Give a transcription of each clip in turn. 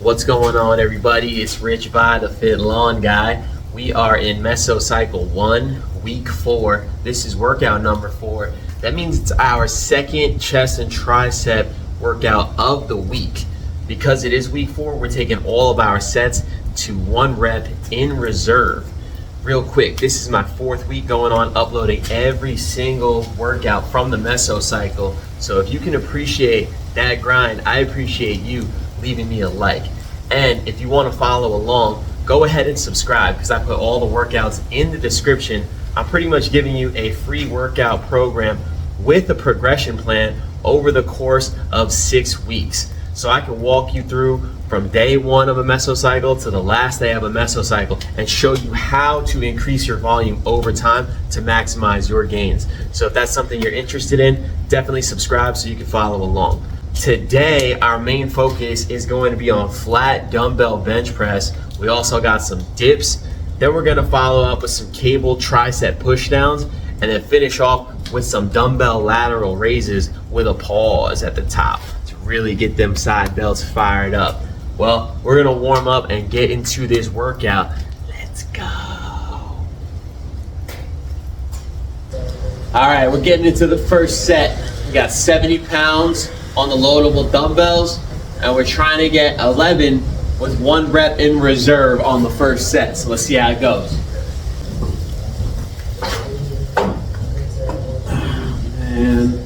What's going on, everybody? It's Rich by the Fit Lawn Guy. We are in meso cycle 1, week 4. This is workout number 4. That means it's our second chest and tricep workout of the week. Because it is week 4, we're taking all of our sets to 1 rep in reserve. Real quick, this is my 4th week going on, uploading every single workout from the meso cycle. So if you can appreciate that grind, I appreciate you leaving me a like. And if you want to follow along, go ahead and subscribe, because I put all the workouts in the description. I'm pretty much giving you a free workout program with a progression plan over the course of 6 weeks. So I can walk you through from day 1 of a mesocycle to the last day of a mesocycle and show you how to increase your volume over time to maximize your gains. So if that's something you're interested in, definitely subscribe so you can follow along. Today, our main focus is going to be on flat dumbbell bench press. We also got some dips. Then we're gonna follow up with some cable tricep pushdowns, and then finish off with some dumbbell lateral raises with a pause at the top to really get them side delts fired up. Well, we're gonna warm up and get into this workout. Let's go. All right, we're getting into the first set. We got 70 pounds on the loadable dumbbells, and we're trying to get 11 with 1 rep in reserve on the first set. So let's see how it goes. And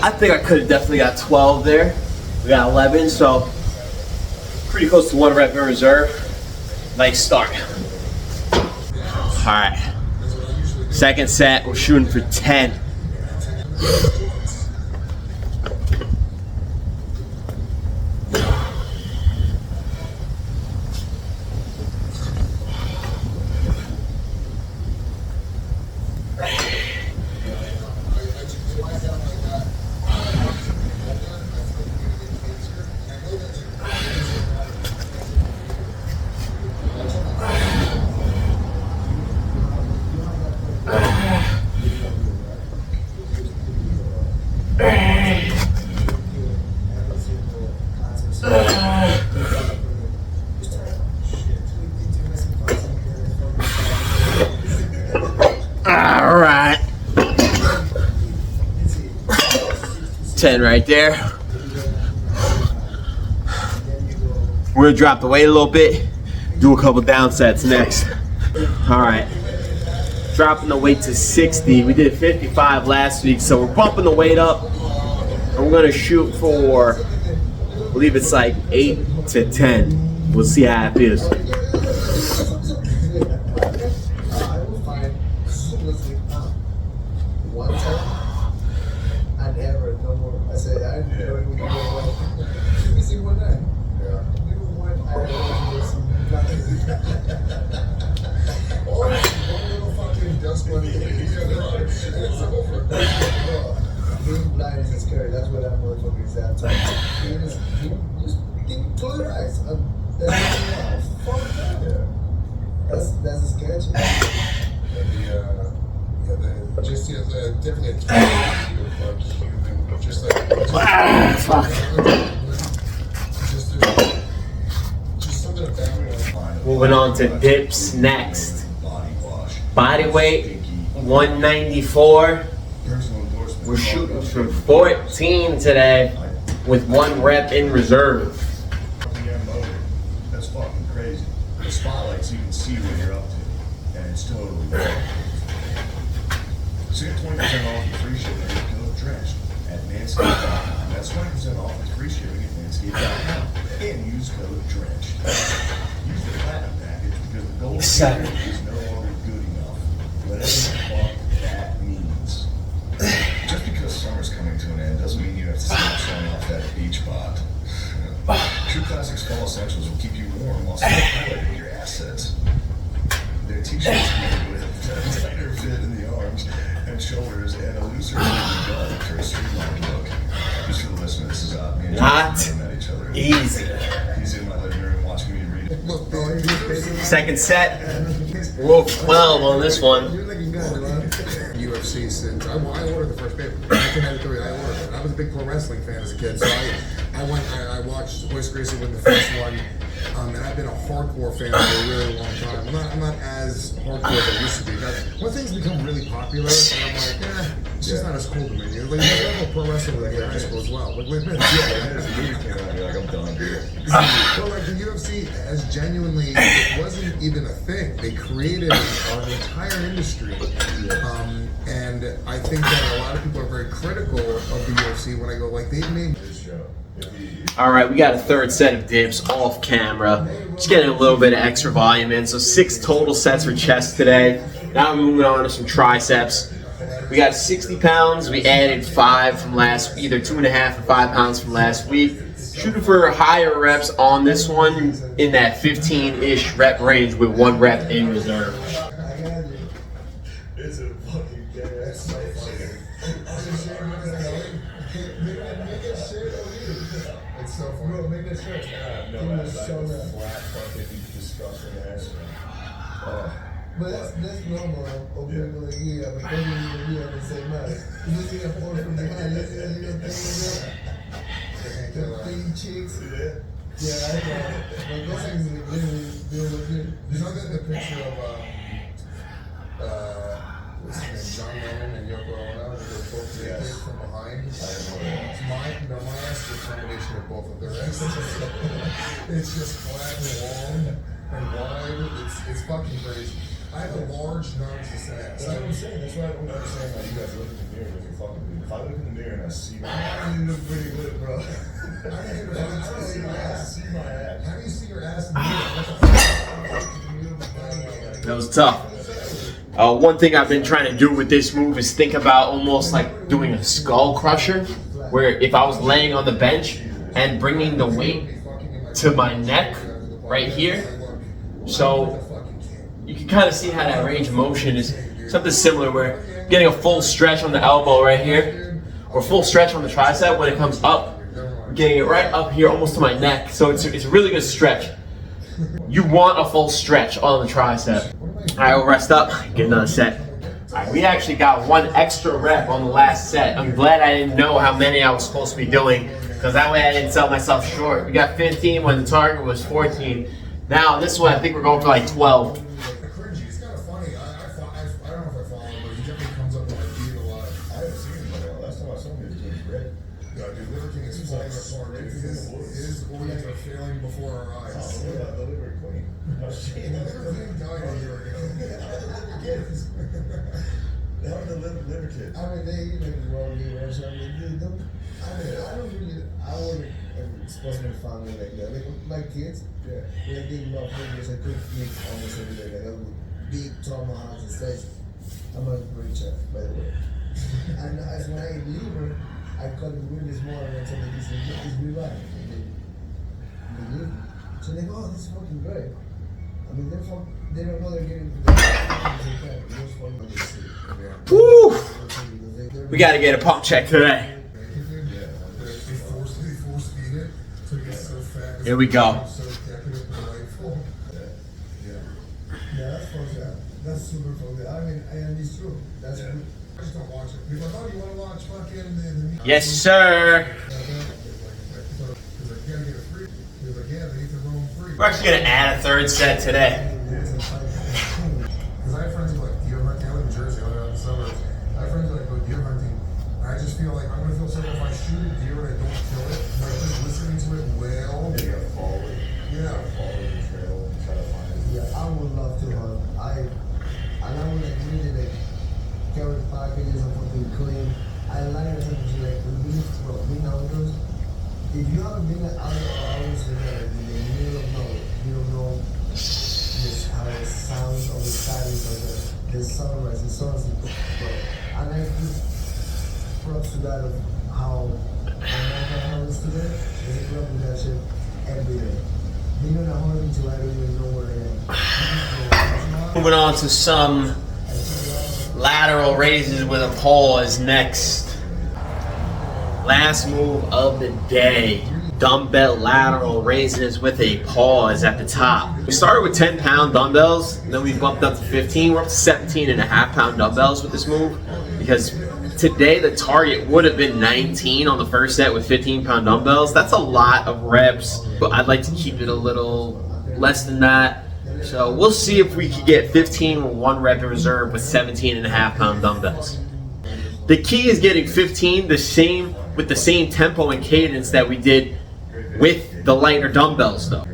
I think I could have definitely got 12 there. We got 11, so pretty close to 1 rep in reserve. Nice start. All right, second set, we're shooting for 10. All right, 10 right there. We're gonna drop the weight a little bit, do a couple down sets next. All right, dropping the weight to 60. We did 55 last week, so we're bumping the weight up, and we're gonna shoot for, I believe it's like 8 to 10. We'll see how it feels. That's a sketch. Just definitely just like Fuck. Moving on to dips next. Body weight 194. We're shooting for 14 today with 1 rep in reserve. That's fucking crazy. The spotlights, you can see what you're up to, and it's totally different. So get 20% off your free shipping at Go Drenched at Manscaped.com. That's 20% off with free shipping at Manscaped.com. And use code Drenched. Use the platinum package because the gold Seven. is no longer good enough. Whatever the fuck that means. Just because summer's coming to an end doesn't mean you have to stop showing off that beach bod. True Classics Fall Essentials will keep you warm while still highlighting your assets. Their t-shirts come with a tighter fit in the arms and shoulders and a looser fit in the gut for a streamlined look. Just for the listener, this is me and Not John met each other. easy. He's in my living room watching me read it. Look, bro, Second set. We're 12 on this one. you're looking good, man. UFC since I ordered the first paper. 1993, I ordered it. I was a big pro wrestling fan as a kid, so I watched Royce Gracie win the first one, and I've been a hardcore fan for a really long time. I'm not as hardcore as I used to be. But when things become really popular, and I'm like, it's just not as cool to me. Like, you have a pro wrestling league in high school as well. Like, wait a minute. As the movie came out, you're like, I'm done, dude. But like the UFC has genuinely, it wasn't even a thing. They created an entire industry. And I think that a lot of people are very critical of the UFC when I go like, they've made this show. All right, we got a third set of dips off camera. Just getting a little bit of extra volume in. So 6 total sets for chest today. Now we're moving on to some triceps. We got 60 pounds. We added 5 from last, either 2.5 or 5 pounds from last week. Shooting for higher reps on this one in that 15-ish rep range with 1 rep in reserve. It's a fucking gay ass so funny. It's so funny. Bro, make that shirt. No ass, like a flat fucking disgusting ass. But that's normal. Okay, like, yeah, but don't even have the same mind. You see that force from behind, you see that little thing in there? The thin cheeks. Yeah, I know. But those things are literally, they look good. You know that the picture of what's his name, John Lennon and Yoko Ono, they're both naked from behind. My ass is a combination of both of their asses. It's just flat and long and wide. It's fucking crazy. I have a large non-existent ass. That's what I'm saying. That's why I don't understand how you guys look in the mirror with your fucking dude. If I look in the mirror and I see my ass, You look pretty good, bro. I don't see my ass. see my ass. How do you see your ass in the mirror? That was tough. One thing I've been trying to do with this move is think about almost like doing a skull crusher, where if I was laying on the bench and bringing the weight to my neck right here, so you can kind of see how that range of motion is something similar, where getting a full stretch on the elbow right here, or full stretch on the tricep when it comes up, getting it right up here almost to my neck. So it's a really good stretch. You want a full stretch on the tricep. All right, we'll rest up, get another set. All right, we actually got 1 extra rep on the last set. I'm glad I didn't know how many I was supposed to be doing, because that way I didn't sell myself short. We got 15 when the target was 14. Now this one, I think we're going for like 12. Cringy. It's kind of funny. I don't know if I follow him, but he definitely comes up with like being alive. I haven't seen him in a while. Last time I saw him, he was doing great. Yeah, dude, Liver King is falling apart. Dude. His organs are failing before our eyes. What about the Liver Queen? Oh, shit. Liver King died a year ago. That was the liver kid. I mean, they, you know, the world game, right? So I mean, dude, I wouldn't express my family like that. Like, my kids, when they love figures, I cook meat almost every day. Like, I would beat tomahawks and steaks. I'm a great chef, by the way. And as when I eat liver, I cut the wing this morning and I told them, this is real life. They leave. So they go, oh, this is fucking great. I mean, they don't know they're getting Woo! We got to get a pump check today. They force feed it so it gets so fat. Here we go. So decorative and delightful. Yeah, that's fucked up. That's super fucked up. I mean, and it's true. That's good. I just don't watch it. People are like, oh, you want to watch fucking the Yes, sir. He's like, you gotta get it free. He was like, yeah, they eat the room free. We're actually going to add a third set today. Because I have friends who like deer hunting. I live in Jersey, I live out in the suburbs. I have friends who like go deer hunting. And I feel like I'm gonna feel something if I shoot a deer and I don't kill it. Like just listening to it wail. You gotta follow it. Yeah. Follow the trail and try to find it. Yeah, I would love to hunt. I would like really like carry packages of something clean. I like the temperature, like being outdoors. If you haven't been outdoors in the middle of nowhere, you don't know this, how the sounds of the silence of the sunrise, the sunset. And I give props to that of how American hunters today, they grew up with that shit every day. Being on a hunting tool, I don't even know where I am. Moving on to some lateral raises with a pole is next. Last move of the day. Dumbbell lateral raises with a pause at the top. We started with 10-pound dumbbells, and then we bumped up to 15. We're up to 17.5-pound dumbbells with this move because today the target would have been 19 on the first set with 15-pound dumbbells. That's a lot of reps, but I'd like to keep it a little less than that. So we'll see if we can get 15 with 1 rep in reserve with 17.5-pound dumbbells. The key is getting 15 with the same tempo and cadence that we did with the lighter dumbbells though.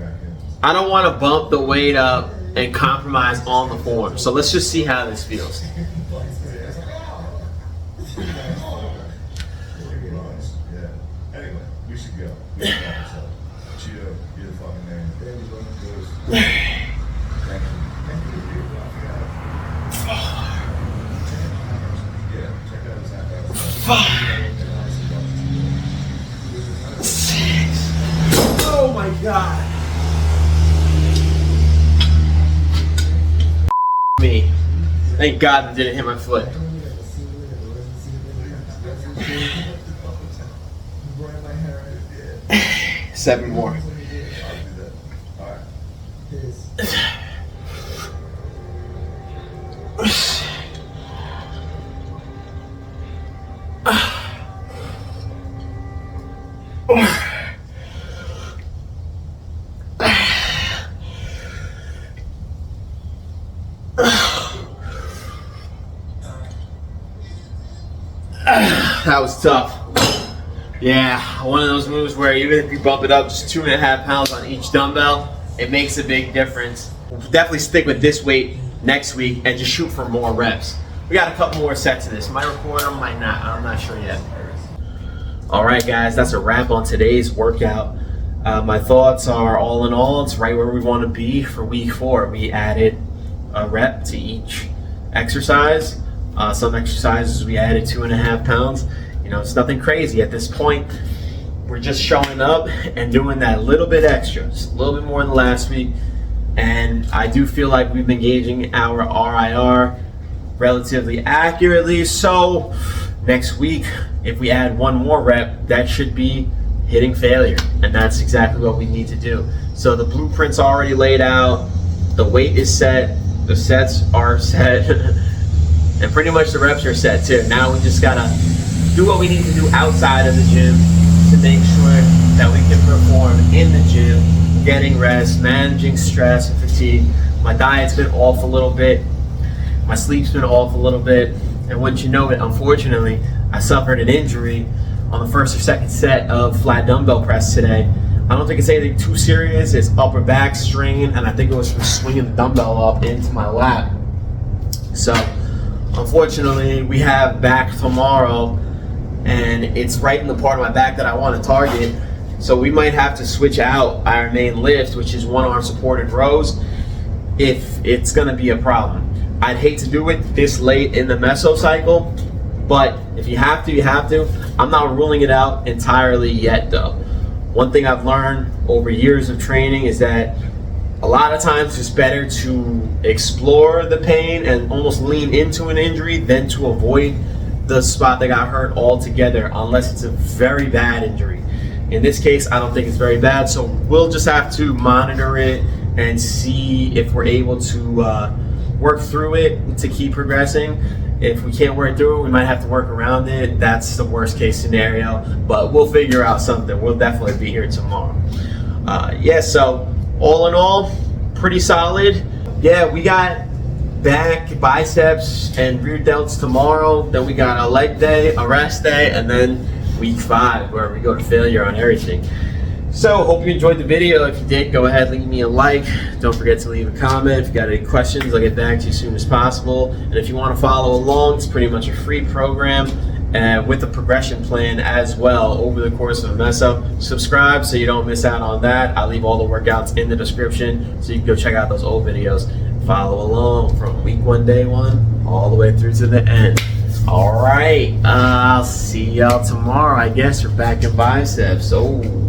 I don't want to bump the weight up and compromise on the form. So let's just see how this feels. Anyway, we should go. Cheeto, you're the fucking man. Thank you. Yeah, check out his half-hour. Oh my god. Me. Thank God that didn't hit my foot. 7 more. I'll do that. All right. That was tough. Yeah, one of those moves where even if you bump it up just 2.5 pounds on each dumbbell, it makes a big difference. We'll definitely stick with this weight next week and just shoot for more reps. We got a couple more sets of this. Might record them, might not. I'm not sure yet. All right, guys, that's a wrap on today's workout. My thoughts are, all in all, it's right where we want to be for week 4. We added a rep to each exercise. Some exercises we added 2.5 pounds. You know, it's nothing crazy at this point. We're just showing up and doing that little bit extra, just a little bit more than last week. And I do feel like we've been gauging our RIR relatively accurately. So next week, if we add 1 more rep, that should be hitting failure. And that's exactly what we need to do. So the blueprint's already laid out. The weight is set. The sets are set. And pretty much the reps are set too. Now we just gotta do what we need to do outside of the gym to make sure that we can perform in the gym, getting rest, managing stress and fatigue. My diet's been off a little bit. My sleep's been off a little bit. And wouldn't you know it, unfortunately, I suffered an injury on the first or second set of flat dumbbell press today. I don't think it's anything too serious. It's upper back strain, and I think it was from swinging the dumbbell up into my lap. So, unfortunately, we have back tomorrow, and it's right in the part of my back that I want to target. So we might have to switch out our main lift, which is 1 arm supported rows, if it's going to be a problem. I'd hate to do it this late in the meso cycle, but if you have to, you have to. I'm not ruling it out entirely yet, though. One thing I've learned over years of training is that a lot of times it's better to explore the pain and almost lean into an injury than to avoid the spot that got hurt altogether, unless it's a very bad injury. In this case, I don't think it's very bad, so we'll just have to monitor it and see if we're able to work through it to keep progressing. If we can't work through it, we might have to work around it. That's the worst case scenario, but we'll figure out something. We'll definitely be here tomorrow. So all in all, pretty solid. Yeah, we got back, biceps, and rear delts tomorrow. Then we got a leg day, a rest day, and then week 5 where we go to failure on everything. So hope you enjoyed the video. If you did, go ahead, leave me a like. Don't forget to leave a comment. If you got any questions, I'll get back to you as soon as possible. And if you want to follow along, it's pretty much a free program with a progression plan as well over the course of a meso. Subscribe so you don't miss out on that. I'll leave all the workouts in the description so you can go check out those old videos. Follow along from week 1, day 1, all the way through to the end. All right, I'll see y'all tomorrow, I guess, for back and biceps. Oh.